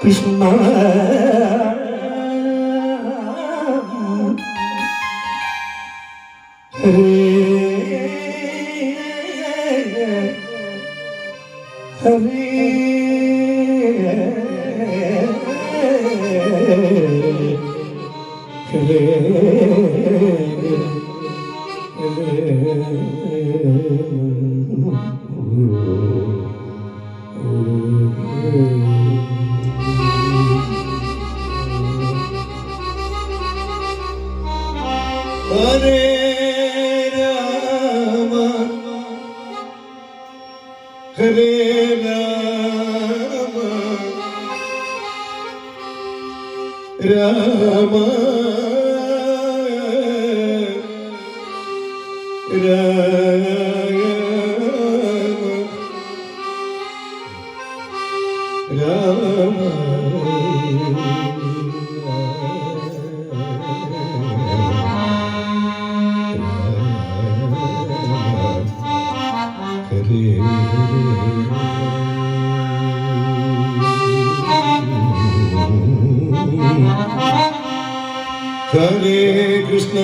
Krishna Hare Hare Hare Rama Hare Rama Rama Rama Hare Krishna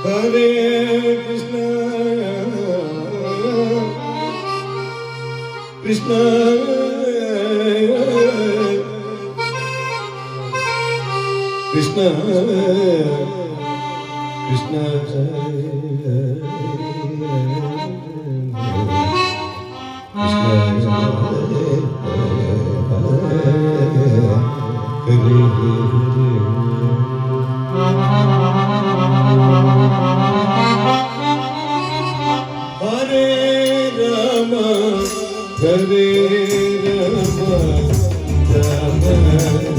Hare Krishna Krishna Krishna Krishna Hare Rama Hare Rama Rama Rama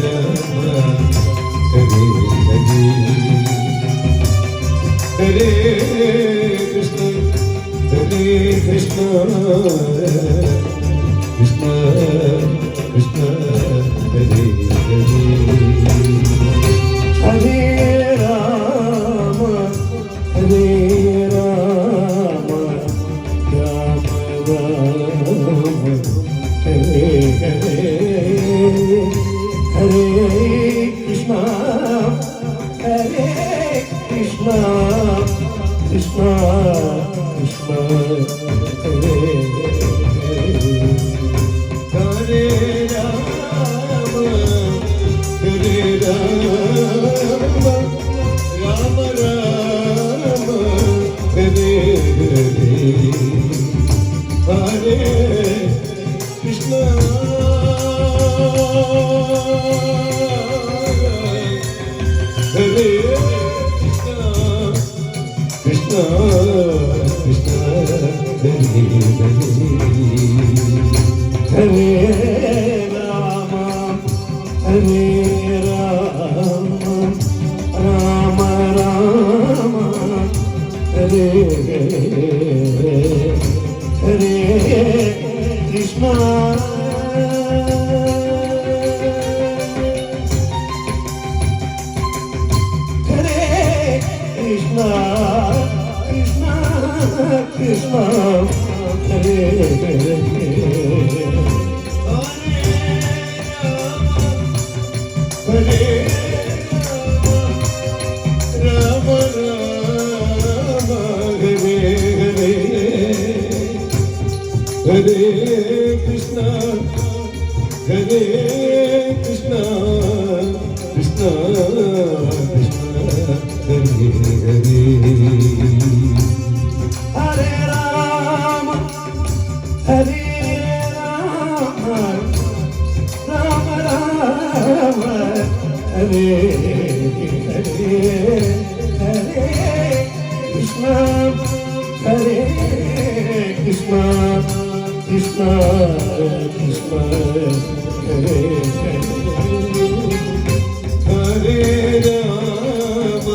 Hare Hare Hare Krishna Hare Krishna Krishna Krishna Hare Hare Hare Rama Hare Rama Rama Rama Hare Hare Hare Krishna Hare Krishna Krishna Krishna Hare Hare Rama Hare Rama Rama Rama Hare Hare Hare Krishna Hare Krishna Krishna Hare Hare Rama Hare Rama Rama Rama Hare Hare Krishna Hare Krishna Krishna Krishna Hare Hare Hare Rama Rama Hare Hare Hare Krishna Hare Krishna Krishna Krishna Hare Hare Hare Rama Hare Rama Rama Rama Hare Hare Hare Krishna Hare Krishna Krishna Krishna Hare Hare Rama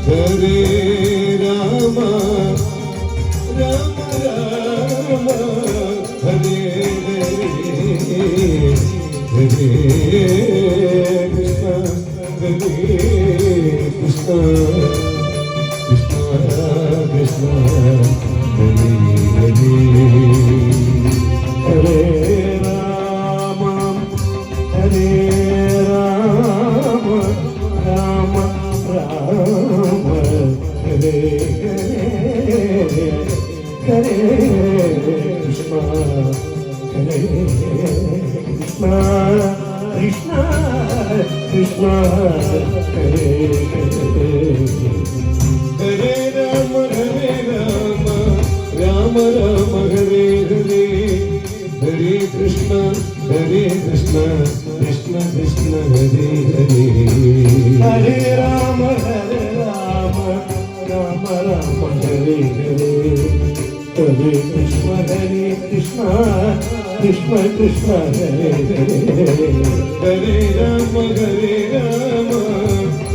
Hare Rama Rama Rama Hare Hare Krishna Hare Krishna Krishna Krishna Hare Rama Hare Rama Rama Rama Hare Hare Krishna Hare Krishna Krishna Krishna Hare Hare Rama Rama Rama Hare Hare Hare Krishna Krishna Krishna Hare Hare Hare Rama Rama Rama Hare Hare Hare Krishna Krishna Krishna Hare Hare Hare Rama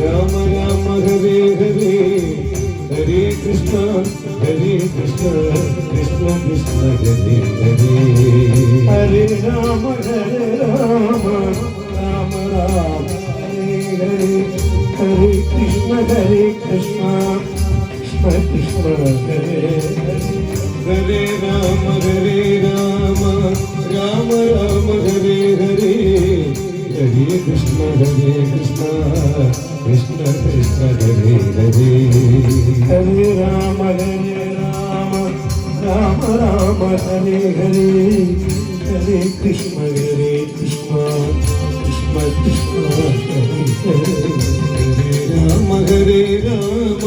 Rama Rama Hare Hare Hare Krishna Krishna Krishna Hare Hare Hare Rama Rama Rama Hare Hare Hare Krishna Krishna Krishna Hare Hare Rama Rama Rama Hare Hare Hare Krishna Krishna Krishna Hare Hare Hare Rama Rama Rama Hare Hare Hare Krishna Krishna Krishna Hare Hare Hare Rama